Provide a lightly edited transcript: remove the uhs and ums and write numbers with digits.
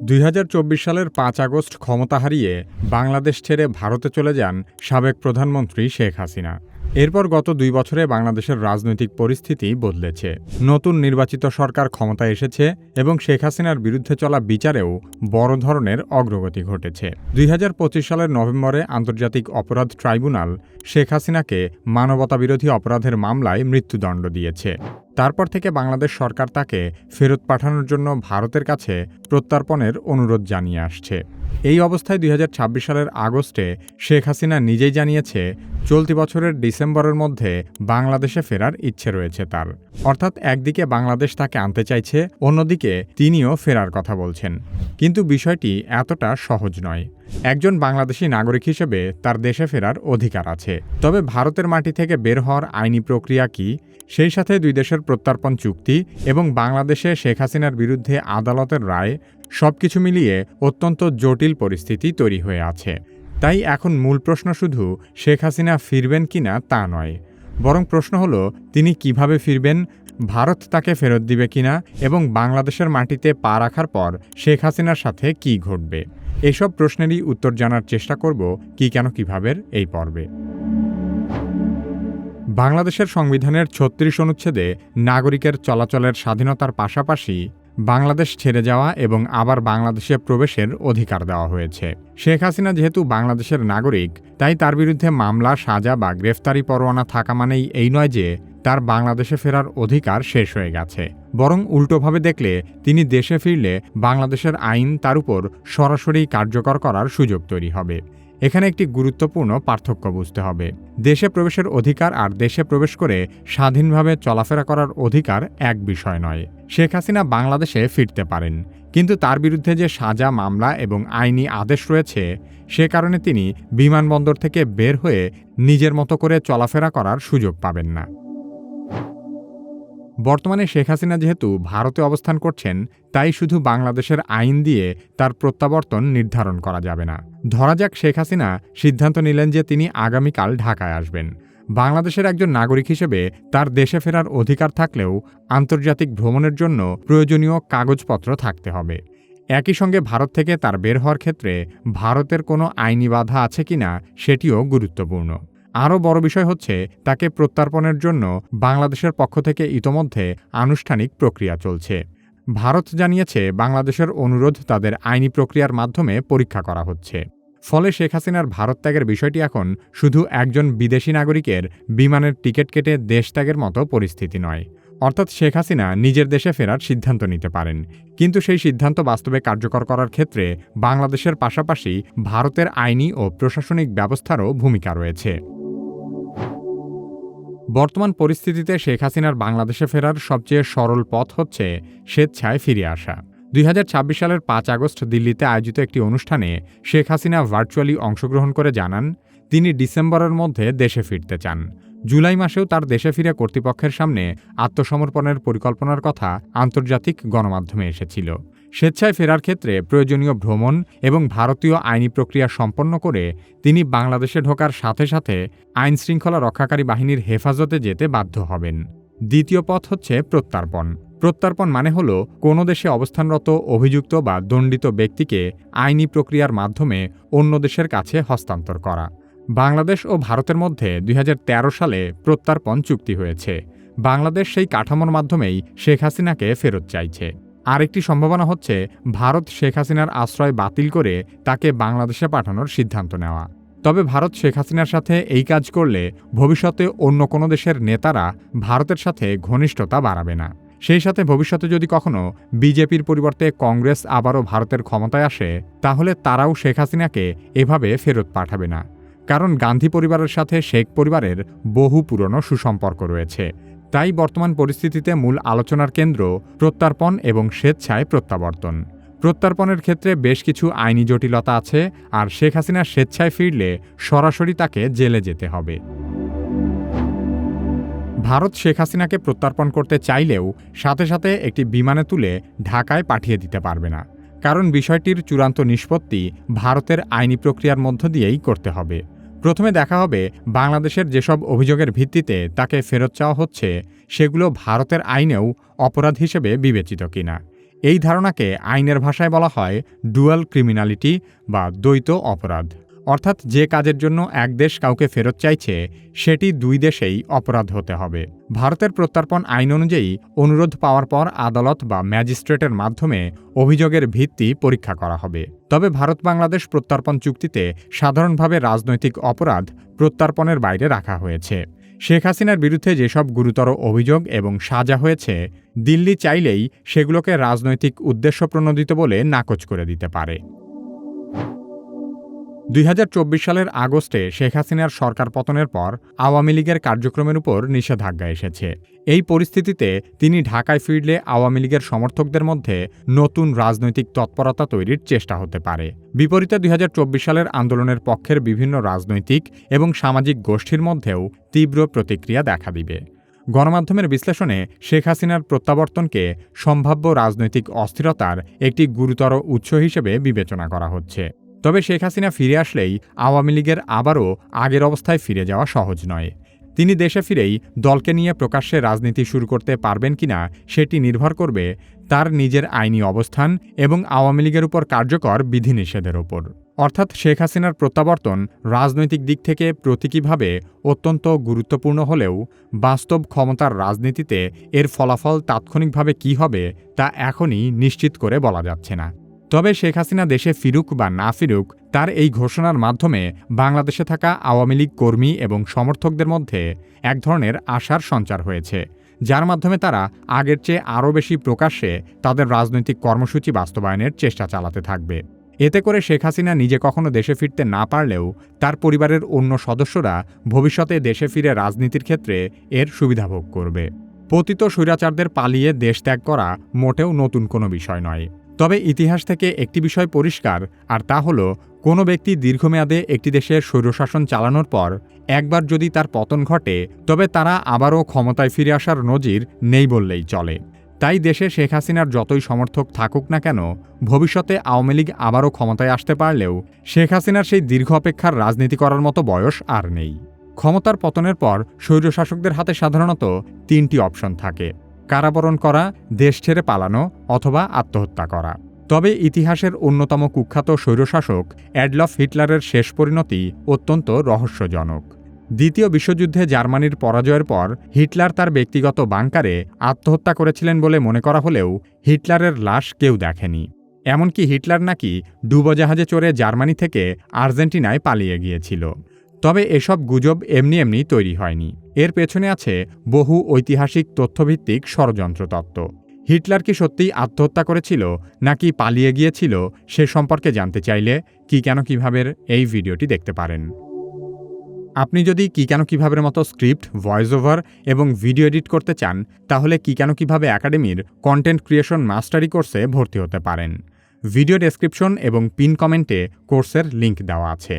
২০২৪ সালের ৫ আগস্ট ক্ষমতা হারিয়ে বাংলাদেশ ছেড়ে ভারতে চলে যান সাবেক প্রধানমন্ত্রী শেখ হাসিনা। এরপর গত ২ বছরে বাংলাদেশের রাজনৈতিক পরিস্থিতি বদলেছে। নতুন নির্বাচিত সরকার ক্ষমতায় এসেছে এবং শেখ হাসিনার বিরুদ্ধে চলা বিচারেও বড় ধরনের অগ্রগতি ঘটেছে। ২০২৫ সালের নভেম্বরে আন্তর্জাতিক অপরাধ ট্রাইব্যুনাল শেখ হাসিনাকে মানবতাবিরোধী অপরাধের মামলায় মৃত্যুদণ্ড দিয়েছে। তারপর থেকে বাংলাদেশ সরকার তাকে ফেরত পাঠানোর জন্য ভারতের কাছে প্রত্যর্পণের অনুরোধ জানিয়ে আসছে। এই অবস্থায় ২০২৬ সালের আগস্টে শেখ হাসিনা নিজেই জানিয়েছে চলতি বছরের ডিসেম্বরের মধ্যে বাংলাদেশে ফেরার ইচ্ছে রয়েছে তার। অর্থাৎ একদিকে বাংলাদেশ তাকে আনতে চাইছে, অন্যদিকে তিনিও ফেরার কথা বলছেন। কিন্তু বিষয়টি এতটা সহজ নয়। একজন বাংলাদেশী নাগরিক হিসেবে তার দেশে ফেরার অধিকার আছে, তবে ভারতের মাটি থেকে বের হওয়ার আইনি প্রক্রিয়া কি, সেই সাথে দুই দেশের প্রত্যর্পণ চুক্তি এবং বাংলাদেশে শেখ হাসিনার বিরুদ্ধে আদালতের রায় সবকিছু মিলিয়ে অত্যন্ত জটিল পরিস্থিতি তৈরি হয়ে আছে। তাই এখন মূল প্রশ্ন শুধু শেখ হাসিনা ফিরবেন কিনা তা নয়, বরং প্রশ্ন হলো তিনি কিভাবে ফিরবেন, ভারত তাকে ফেরত দিবে কিনা এবং বাংলাদেশের মাটিতে পা রাখার পর শেখ হাসিনার সাথে কি ঘটবে। এসব প্রশ্নেরই উত্তর জানার চেষ্টা করব কি কেন কিভাবের এই পর্বে। বাংলাদেশের সংবিধানের ৩৬ অনুচ্ছেদে নাগরিকের চলাচলের স্বাধীনতার পাশাপাশি বাংলাদেশ ছেড়ে যাওয়া এবং আবার বাংলাদেশে প্রবেশের অধিকার দেওয়া হয়েছে। শেখ হাসিনা যেহেতু বাংলাদেশের নাগরিক, তাই তার বিরুদ্ধে মামলা, সাজা বা গ্রেফতারি পরোয়ানা থাকা মানেই এই নয় যে তার বাংলাদেশে ফেরার অধিকার শেষ হয়ে গেছে। বরং উল্টোভাবে দেখলে তিনি দেশে ফিরলে বাংলাদেশের আইন তার উপর সরাসরি কার্যকর করার সুযোগ তৈরি হবে। এখানে একটি গুরুত্বপূর্ণ পার্থক্য বুঝতে হবে। দেশে প্রবেশের অধিকার আর দেশে প্রবেশ করে স্বাধীনভাবে চলাফেরা করার অধিকার এক বিষয় নয়। শেখ হাসিনা বাংলাদেশে ফিরতে পারেন, কিন্তু তার বিরুদ্ধে যে সাজা, মামলা এবং আইনি আদেশ রয়েছে, সে কারণে তিনি বিমানবন্দর থেকে বের হয়ে নিজের মতো করে চলাফেরা করার সুযোগ পাবেন না। বর্তমানে শেখ হাসিনা যেহেতু ভারতে অবস্থান করছেন, তাই শুধু বাংলাদেশের আইন দিয়ে তার প্রত্যাবর্তন নির্ধারণ করা যাবে না। ধরা যাক শেখ হাসিনা সিদ্ধান্ত নিলেন যে তিনি আগামীকাল ঢাকায় আসবেন। বাংলাদেশের একজন নাগরিক হিসেবে তার দেশে ফেরার অধিকার থাকলেও আন্তর্জাতিক ভ্রমণের জন্য প্রয়োজনীয় কাগজপত্র থাকতে হবে। একই সঙ্গে ভারত থেকে তার বের হওয়ার ক্ষেত্রে ভারতের কোনো আইনি বাধা আছে কিনা সেটিও গুরুত্বপূর্ণ। আরও বড় বিষয় হচ্ছে তাকে প্রত্যর্পণের জন্য বাংলাদেশের পক্ষ থেকে ইতোমধ্যে আনুষ্ঠানিক প্রক্রিয়া চলছে। ভারত জানিয়েছে বাংলাদেশের অনুরোধ তাদের আইনি প্রক্রিয়ার মাধ্যমে পরীক্ষা করা হচ্ছে। ফলে শেখ হাসিনার ভারত ত্যাগের বিষয়টি এখন শুধু একজন বিদেশি নাগরিকের বিমানের টিকিট কেটে দেশ ত্যাগের মতো পরিস্থিতি নয়। অর্থাৎ শেখ হাসিনা নিজের দেশে ফেরার সিদ্ধান্ত নিতে পারেন, কিন্তু সেই সিদ্ধান্ত বাস্তবে কার্যকর করার ক্ষেত্রে বাংলাদেশের পাশাপাশি ভারতের আইনি ও প্রশাসনিক ব্যবস্থারও ভূমিকা রয়েছে। বর্তমান পরিস্থিতিতে শেখ হাসিনার বাংলাদেশে ফেরার সবচেয়ে সরল পথ হচ্ছে স্বেচ্ছায় ফিরে আসা। ২০২৬ সালের ৫ আগস্ট দিল্লিতে আয়োজিত একটি অনুষ্ঠানে শেখ হাসিনা ভার্চুয়ালি অংশগ্রহণ করে জানান তিনি ডিসেম্বরের মধ্যে দেশে ফিরতে চান। জুলাই মাসেও তার দেশে ফিরে কর্তৃপক্ষের সামনে আত্মসমর্পণের পরিকল্পনার কথা আন্তর্জাতিক গণমাধ্যমে এসেছিল। স্বেচ্ছায় ফেরার ক্ষেত্রে প্রয়োজনীয় ভ্রমণ এবং ভারতীয় আইনি প্রক্রিয়া সম্পন্ন করে তিনি বাংলাদেশে ঢোকার সাথে সাথে আইন শৃঙ্খলা রক্ষাকারী বাহিনীর হেফাজতে যেতে বাধ্য হবেন। দ্বিতীয় পথ হচ্ছে প্রত্যর্পণ। প্রত্যর্পণ মানে হল কোনো দেশে অবস্থানরত অভিযুক্ত বা দণ্ডিত ব্যক্তিকে আইনি প্রক্রিয়ার মাধ্যমে অন্য দেশের কাছে হস্তান্তর করা। বাংলাদেশ ও ভারতের মধ্যে ২০১৩ সালে প্রত্যর্পণ চুক্তি হয়েছে। বাংলাদেশ সেই কাঠামোর মাধ্যমেই শেখ হাসিনাকে ফেরত চাইছে। আরেকটি সম্ভাবনা হচ্ছে ভারত শেখ হাসিনার আশ্রয় বাতিল করে তাকে বাংলাদেশে পাঠানোর সিদ্ধান্ত নেওয়া। তবে ভারত শেখ হাসিনার সাথে এই কাজ করলে ভবিষ্যতে অন্য কোনো দেশের নেতারা ভারতের সাথে ঘনিষ্ঠতা বাড়াবে না। সেই সাথে ভবিষ্যতে যদি কখনো বিজেপির পরিবর্তে কংগ্রেস আবারও ভারতের ক্ষমতায় আসে, তাহলে তারাও শেখ হাসিনাকে এভাবে ফেরত পাঠাবে না। কারণ গান্ধী পরিবারের সাথে শেখ পরিবারের বহু পুরনো সুসম্পর্ক রয়েছে। তাই বর্তমান পরিস্থিতিতে মূল আলোচনার কেন্দ্র প্রত্যর্পণ এবং স্বেচ্ছায় প্রত্যাবর্তন। প্রত্যর্পণের ক্ষেত্রে বেশ কিছু আইনি জটিলতা আছে, আর শেখ হাসিনা স্বেচ্ছায় ফিরলে সরাসরি তাকে জেলে যেতে হবে। ভারত শেখ হাসিনাকে প্রত্যর্পণ করতে চাইলেও সাথে সাথে একটি বিমানে তুলে ঢাকায় পাঠিয়ে দিতে পারবে না, কারণ বিষয়টির চূড়ান্ত নিষ্পত্তি ভারতের আইনি প্রক্রিয়ার মধ্য দিয়েই করতে হবে। প্রথমে দেখা হবে বাংলাদেশের যেসব অভিযোগের ভিত্তিতে তাকে ফেরত চাওয়া হচ্ছে সেগুলো ভারতের আইনেও অপরাধ হিসেবে বিবেচিত কিনা। এই ধারণাকে আইনের ভাষায় বলা হয় ডুয়াল ক্রিমিনালিটি বা দ্বৈত অপরাধ। অর্থাৎ যে কাজের জন্য এক দেশ কাউকে ফেরত চাইছে সেটি দুই দেশেই অপরাধ হতে হবে। ভারতের প্রত্যর্পণ আইন অনুযায়ী অনুরোধ পাওয়ার পর আদালত বা ম্যাজিস্ট্রেটের মাধ্যমে অভিযোগের ভিত্তি পরীক্ষা করা হবে। তবে ভারত বাংলাদেশ প্রত্যর্পণ চুক্তিতে সাধারণভাবে রাজনৈতিক অপরাধ প্রত্যর্পণের বাইরে রাখা হয়েছে। শেখ হাসিনার বিরুদ্ধে যেসব গুরুতর অভিযোগ এবং সাজা হয়েছে, দিল্লি চাইলেই সেগুলোকে রাজনৈতিক উদ্দেশ্যপ্রণোদিত বলে নাকচ করে দিতে পারে। ২০২৪ সালের আগস্টে শেখ হাসিনার সরকার পতনের পর আওয়ামী লীগের কার্যক্রমের উপর নিষেধাজ্ঞা এসেছে। এই পরিস্থিতিতে তিনি ঢাকায় ফিরলে আওয়ামী লীগের সমর্থকদের মধ্যে নতুন রাজনৈতিক তৎপরতা তৈরির চেষ্টা হতে পারে। বিপরীতে ২০২৪ সালের আন্দোলনের পক্ষের বিভিন্ন রাজনৈতিক এবং সামাজিক গোষ্ঠীর মধ্যেও তীব্র প্রতিক্রিয়া দেখা দিবে। গণমাধ্যমের বিশ্লেষণে শেখ হাসিনার প্রত্যাবর্তনকে সম্ভাব্য রাজনৈতিক অস্থিরতার একটি গুরুতর উৎস হিসেবে বিবেচনা করা হচ্ছে। তবে শেখ হাসিনা ফিরে আসলেই আওয়ামী লীগের আবারও আগের অবস্থায় ফিরে যাওয়া সহজ নয়। তিনি দেশে ফিরেই দলকে নিয়ে প্রকাশ্যে রাজনীতি শুরু করতে পারবেন কিনা সেটি নির্ভর করবে তার নিজের আইনি অবস্থান এবং আওয়ামী লীগের উপর কার্যকর বিধিনিষেধের ওপর। অর্থাৎ শেখ হাসিনার প্রত্যাবর্তন রাজনৈতিক দিক থেকে প্রতীকীভাবে অত্যন্ত গুরুত্বপূর্ণ হলেও বাস্তব ক্ষমতার রাজনীতিতে এর ফলাফল তাৎক্ষণিকভাবে কী হবে তা এখনই নিশ্চিত করে বলা যাচ্ছে না। তবে শেখ হাসিনা দেশে ফিরুক বা না ফিরুক, তার এই ঘোষণার মাধ্যমে বাংলাদেশে থাকা আওয়ামী লীগ কর্মী এবং সমর্থকদের মধ্যে এক ধরনের আশার সঞ্চার হয়েছে, যার মাধ্যমে তারা আগের চেয়ে আরও বেশি প্রকাশ্যে তাদের রাজনৈতিক কর্মসূচি বাস্তবায়নের চেষ্টা চালাতে থাকবে। এতে করে শেখ হাসিনা নিজে কখনো দেশে ফিরতে না পারলেও তার পরিবারের অন্য সদস্যরা ভবিষ্যতে দেশে ফিরে রাজনীতির ক্ষেত্রে এর সুবিধা ভোগ করবে। পতিত স্বৈরাচারদের পালিয়ে দেশ ত্যাগ করা মোটেও নতুন কোনো বিষয় নয়। তবে ইতিহাস থেকে একটি বিষয় পরিষ্কার, আর তা হল কোনো ব্যক্তি দীর্ঘমেয়াদে একটি দেশের স্বৈরশাসন চালানোর পর একবার যদি তার পতন ঘটে, তবে তারা আবারও ক্ষমতায় ফিরে আসার নজির নেই বললেই চলে। তাই দেশে শেখ হাসিনার যতই সমর্থক থাকুক না কেন, ভবিষ্যতে আওয়ামী লীগ আবারও ক্ষমতায় আসতে পারলেও শেখ হাসিনার সেই দীর্ঘ অপেক্ষার রাজনীতি করার মতো বয়স আর নেই। ক্ষমতার পতনের পর স্বৈরশাসকদের হাতে সাধারণত তিনটি অপশন থাকে: কারাবরণ করা, দেশ ছেড়ে পালানো অথবা আত্মহত্যা করা। তবে ইতিহাসের অন্যতম কুখ্যাত স্বৈরশাসক অ্যাডলফ হিটলারের শেষ পরিণতি অত্যন্ত রহস্যজনক। দ্বিতীয় বিশ্বযুদ্ধে জার্মানির পরাজয়ের পর হিটলার তার ব্যক্তিগত বাংকারে আত্মহত্যা করেছিলেন বলে মনে করা হলেও হিটলারের লাশ কেউ দেখেনি। এমনকি হিটলার নাকি ডুবোজাহাজে চড়ে জার্মানি থেকে আর্জেন্টিনায় পালিয়ে গিয়েছিল। তবে এসব গুজব এমনি এমনি তৈরি হয়নি। এর পেছনে আছে বহু ঐতিহাসিক তথ্যভিত্তিক ষড়যন্ত্র তত্ত্ব। হিটলার কি সত্যিই আত্মহত্যা করেছিল নাকি পালিয়ে গিয়েছিল সে সম্পর্কে জানতে চাইলে কি কেন কিভাবের এই ভিডিওটি দেখতে পারেন। আপনি যদি কি কেন কিভাবের মতো স্ক্রিপ্ট, ভয়েস ওভার এবং ভিডিও এডিট করতে চান, তাহলে কি কেন কিভাবে একাডেমির কন্টেন্ট ক্রিয়েশন মাস্টারি কোর্সে ভর্তি হতে পারেন। ভিডিও ডেসক্রিপশন এবং পিন কমেন্টে কোর্সের লিঙ্ক দেওয়া আছে।